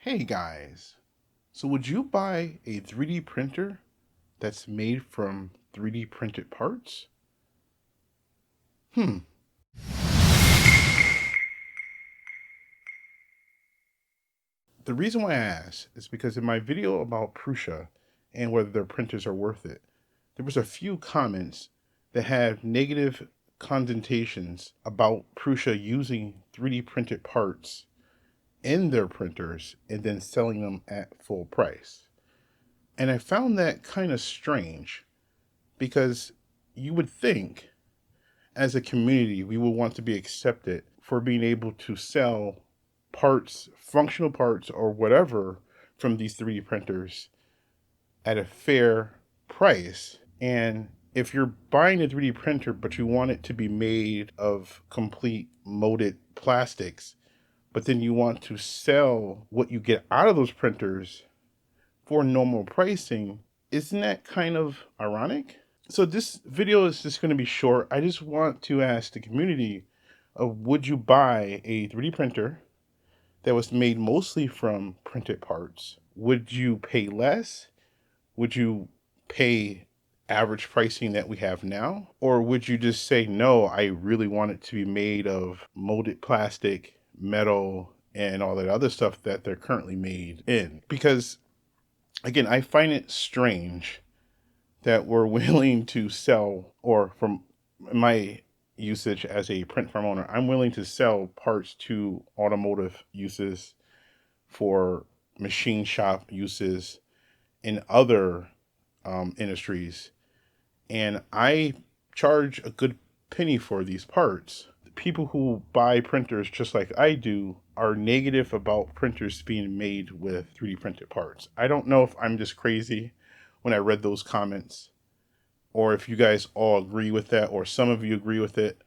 Hey guys, so would you buy a 3D printer that's made from 3D printed parts? Hmm. The reason why I ask is because in my video about Prusa and whether their printers are worth it, there was a few comments that had negative connotations about Prusa using 3D printed parts in their printers and then selling them at full price. And I found that kind of strange because you would think as a community we would want to be accepted for being able to sell parts, functional parts, or whatever from these 3D printers at a fair price. And if you're buying a 3D printer, but you want it to be made of complete molded plastics, but then you want to sell what you get out of those printers for normal pricing, isn't that kind of ironic? So this video is just going to be short. I just want to ask the community of would you buy a 3D printer that was made mostly from printed parts? Would you pay less? Would you pay average pricing that we have now? Or would you just say, no, I really want it to be made of molded plastic, metal, and all that other stuff that they're currently made in? Because again, I find it strange that we're willing to sell, or from my usage as a print farm owner, I'm willing to sell parts to automotive uses, for machine shop uses, in other industries. And I charge a good penny for these parts. The people who buy printers just like I do are negative about printers being made with 3D printed parts. I don't know if I'm just crazy when I read those comments, or if you guys all agree with that, or some of you agree with it.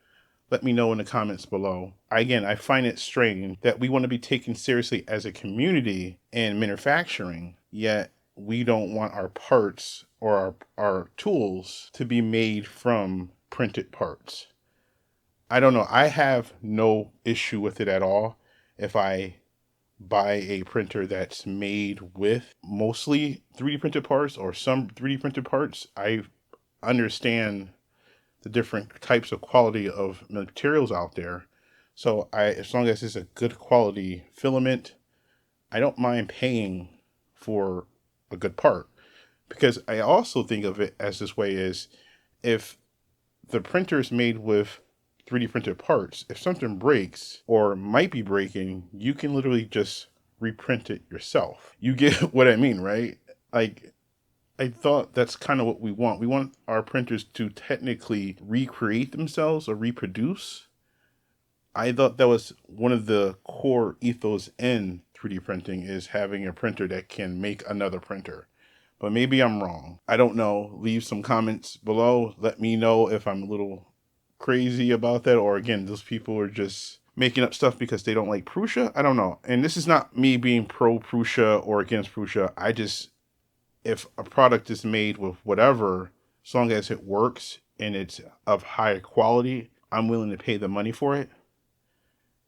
Let me know in the comments below. Again, I find it strange that we want to be taken seriously as a community in manufacturing, yet we don't want our parts or our tools to be made from printed parts. I don't know. I have no issue with it at all if I buy a printer that's made with mostly 3D printed parts or some 3D printed parts. I understand the different types of quality of materials out there. So as long as it's a good quality filament, I don't mind paying for a good part. Because I also think of it as this way is, if the printer is made with 3D printed parts, if something breaks or might be breaking, you can literally just reprint it yourself. You get what I mean, right? Like, I thought that's kind of what we want. We want our printers to technically recreate themselves or reproduce. I thought that was one of the core ethos in 3D printing, is having a printer that can make another printer. But maybe I'm wrong. I don't know. Leave some comments below. Let me know if I'm a little crazy about that, or again, those people are just making up stuff because they don't like Prusa. I don't know. And this is not me being pro Prusa or against Prusa. If a product is made with whatever, as long as it works and it's of high quality, I'm willing to pay the money for it.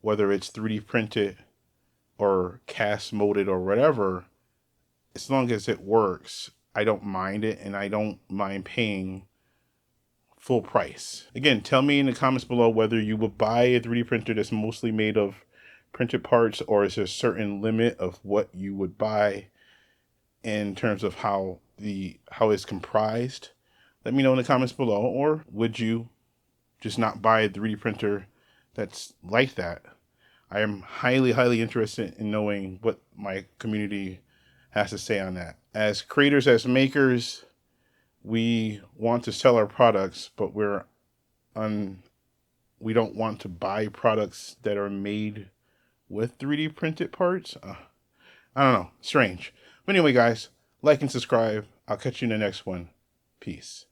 Whether it's 3D printed or cast molded or whatever, as long as it works, I don't mind it, and I don't mind paying full price. Again, tell me in the comments below whether you would buy a 3D printer that's mostly made of printed parts, or is there a certain limit of what you would buy in terms of how it's comprised. Let me know in the comments below. Or would you just not buy a 3D printer that's like that? I am highly interested in knowing what my community has to say on that. As creators, as makers, we want to sell our products, but we don't want to buy products that are made with 3D printed parts. I don't know. Strange. But anyway, guys, like and subscribe. I'll catch you in the next one. Peace.